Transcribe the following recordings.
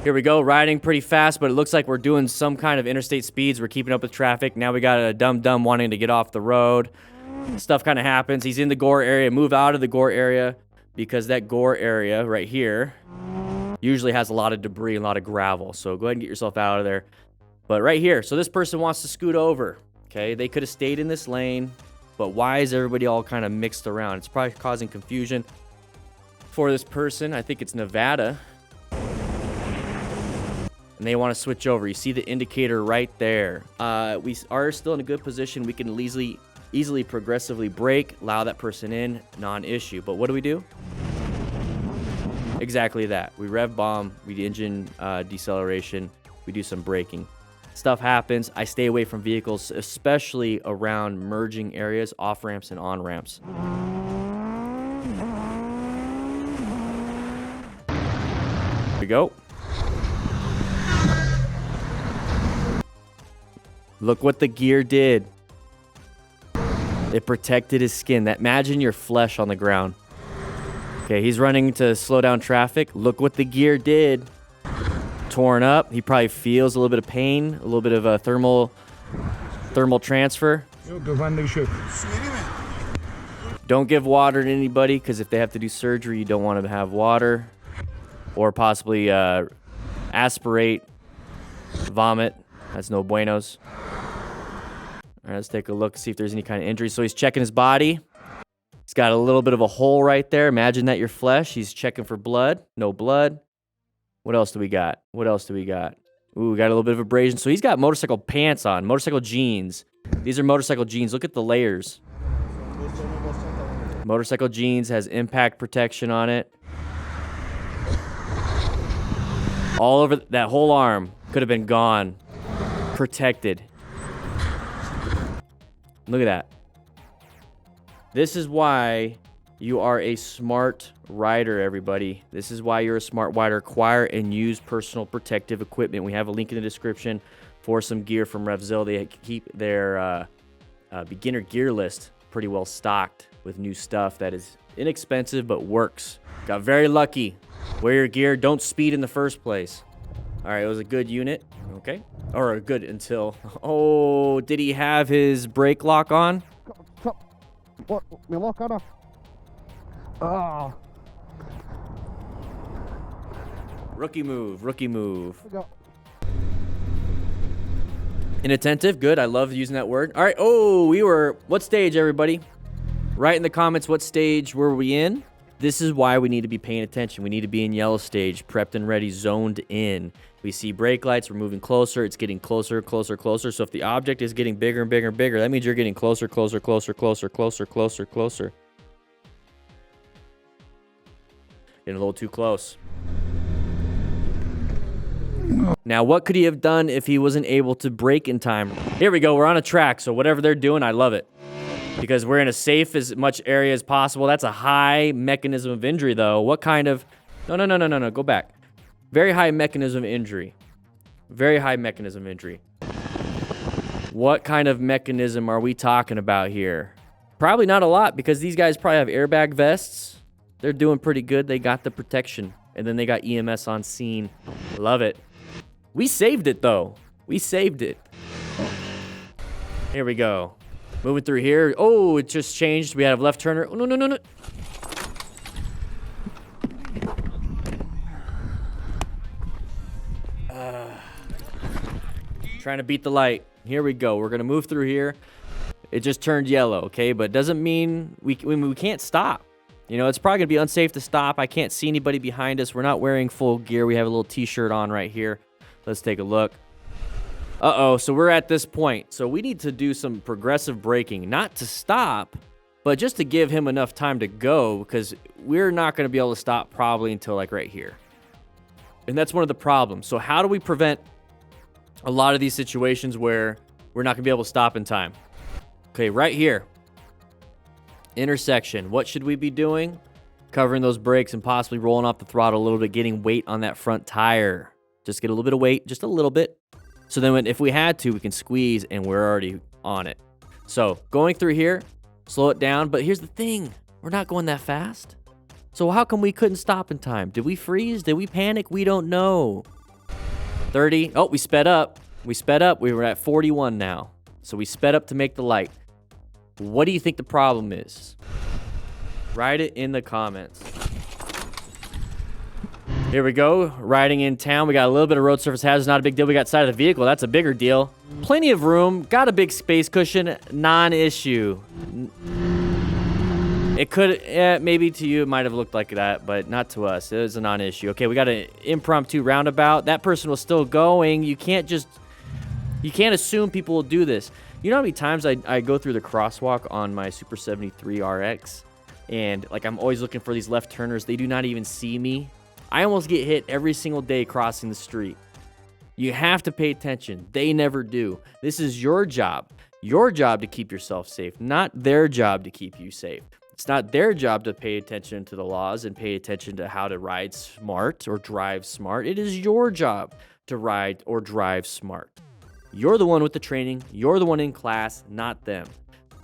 Here we go, riding pretty fast, but it looks like we're doing some kind of interstate speeds. We're keeping up with traffic. Now we got a dum-dum wanting to get off the road. Stuff kind of happens. He's in the gore area. Move out of the gore area because that gore area right here usually has a lot of debris, a lot of gravel. So go ahead and get yourself out of there. But right here, so this person wants to scoot over. Okay, they could have stayed in this lane, but why is everybody all kind of mixed around? It's probably causing confusion for this person. I think it's Nevada. And they want to switch over. You see the indicator right there. We are still in a good position. We can easily progressively brake, allow that person in, non-issue. But what do? Exactly that. We rev bomb, we engine deceleration, we do some braking. Stuff happens. I stay away from vehicles, especially around merging areas, off-ramps and on-ramps. Here we go. Look what the gear did. It protected his skin. Imagine your flesh on the ground. Okay, he's running to slow down traffic. Look what the gear did. Torn up. He probably feels a little bit of pain, a little bit of a thermal transfer. Don't give water to anybody, because if they have to do surgery, you don't want them to have water. Or possibly aspirate, vomit. That's no buenos. All right, let's take a look, see if there's any kind of injury. So he's checking his body. He's got a little bit of a hole right there. Imagine that your flesh. He's checking for blood. No blood. What else do we got? Ooh, we got a little bit of abrasion. So he's got motorcycle pants on, motorcycle jeans. These are motorcycle jeans. Look at the layers. Motorcycle jeans has impact protection on it. All over that whole arm could have been gone. Protected. Look at that. This is why you are a smart rider, everybody. This is why you're a smart rider. Acquire and use personal protective equipment. We have a link in the description for some gear from RevZilla. They keep their beginner gear list pretty well stocked with new stuff that is inexpensive but works. Got very lucky. Wear your gear. Don't speed in the first place. All right, it was a good unit. Okay. Or a good until... Oh, did he have his brake lock on? What? My lock on? Oh. Rookie move. Inattentive, good. I love using that word. All right. Oh, what stage, everybody? Write in the comments what stage were we in. This is why we need to be paying attention. We need to be in yellow stage, prepped and ready, zoned in. We see brake lights. We're moving closer. It's getting closer. So if the object is getting bigger and bigger and bigger, that means you're getting closer. Getting a little too close. Now, what could he have done if he wasn't able to brake in time? Here we go. We're on a track, so whatever they're doing, I love it. Because we're in a safe as much area as possible. That's a high mechanism of injury, though. What kind of... No. Go back. Very high mechanism of injury. What kind of mechanism are we talking about here? Probably not a lot, because these guys probably have airbag vests. They're doing pretty good. They got the protection. And then they got EMS on scene. Love it. We saved it, though. Here we go. Moving through here. Oh, it just changed. We have left turner. Oh, no. Trying to beat the light. Here we go. We're going to move through here. It just turned yellow, okay? But it doesn't mean we can't stop. You know, it's probably going to be unsafe to stop. I can't see anybody behind us. We're not wearing full gear. We have a little t-shirt on right here. Let's take a look. Uh-oh, so we're at this point. So we need to do some progressive braking, not to stop, but just to give him enough time to go, because we're not going to be able to stop probably until like right here. And that's one of the problems. So how do we prevent a lot of these situations where we're not going to be able to stop in time? Okay, right here. Intersection. What should we be doing? Covering those brakes and possibly rolling off the throttle a little bit, getting weight on that front tire. Just get a little bit of weight, just a little bit. So then if we had to, we can squeeze and we're already on it. So going through here, slow it down. But here's the thing. We're not going that fast. So how come we couldn't stop in time? Did we freeze? Did we panic? We don't know. 30. Oh, we sped up. We sped up. We were at 41 now. So we sped up to make the light. What do you think the problem is? Write it in the comments. Here we go. Riding in town. We got a little bit of road surface hazards. Not a big deal. We got side of the vehicle. That's a bigger deal. Plenty of room. Got a big space cushion. Non-issue. It could, maybe to you it might have looked like that, but not to us. It was a non-issue. Okay, we got an impromptu roundabout. That person was still going. You can't assume people will do this. You know how many times I go through the crosswalk on my Super 73 RX, and like I'm always looking for these left turners. They do not even see me. I almost get hit every single day crossing the street. You have to pay attention. They never do. This is your job. Your job to keep yourself safe, not their job to keep you safe. It's not their job to pay attention to the laws and pay attention to how to ride smart or drive smart. It is your job to ride or drive smart. You're the one with the training. You're the one in class, not them.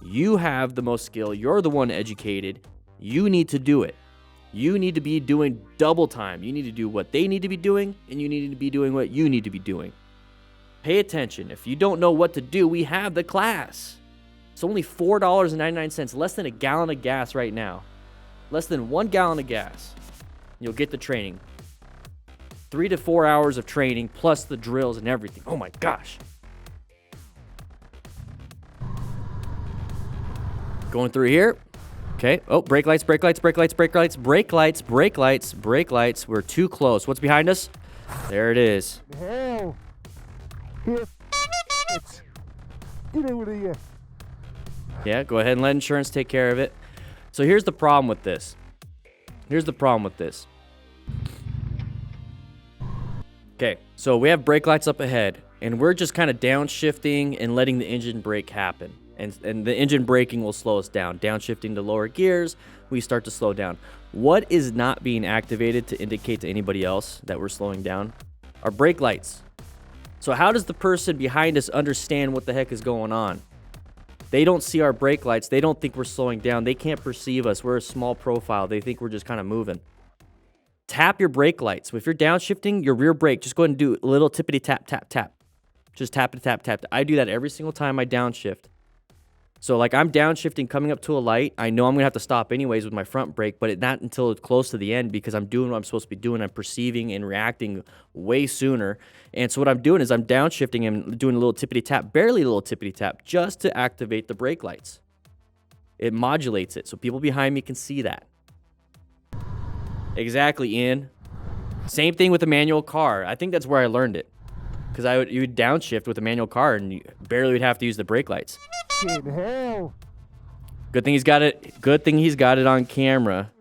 You have the most skill. You're the one educated. You need to do it. You need to be doing double time. You need to do what they need to be doing, and you need to be doing what you need to be doing. Pay attention. If you don't know what to do, we have the class. It's only $4.99, less than a gallon of gas right now. Less than 1 gallon of gas. You'll get the training. 3 to 4 hours of training, plus the drills and everything. Oh my gosh. Going through here. Okay. Oh, brake lights, brake lights, brake lights, brake lights, brake lights, brake lights, brake lights. We're too close. What's behind us? There it is. Hell. Here. Get over here. Yeah, go ahead and let insurance take care of it. So here's the problem with this. Okay, so we have brake lights up ahead, and we're just kind of downshifting and letting the engine brake happen. And the engine braking will slow us down. Downshifting to lower gears, we start to slow down. What is not being activated to indicate to anybody else that we're slowing down? Our brake lights. So how does the person behind us understand what the heck is going on? They don't see our brake lights. They don't think we're slowing down. They can't perceive us. We're a small profile. They think we're just kind of moving. Tap your brake lights. So if you're downshifting your rear brake, just go ahead and do a little tippity tap, tap, tap. Just tap it, tap, tap. I do that every single time I downshift. So like I'm downshifting coming up to a light. I know I'm going to have to stop anyways with my front brake, but not until it's close to the end because I'm doing what I'm supposed to be doing. I'm perceiving and reacting way sooner. And so what I'm doing is I'm downshifting and doing a little tippity tap, barely a little tippity tap, just to activate the brake lights. It modulates it so people behind me can see that. Exactly, Ian. Same thing with a manual car. I think that's where I learned it. Because you would downshift with a manual car and you barely would have to use the brake lights. Hell. Good thing he's got it. Good thing he's got it on camera.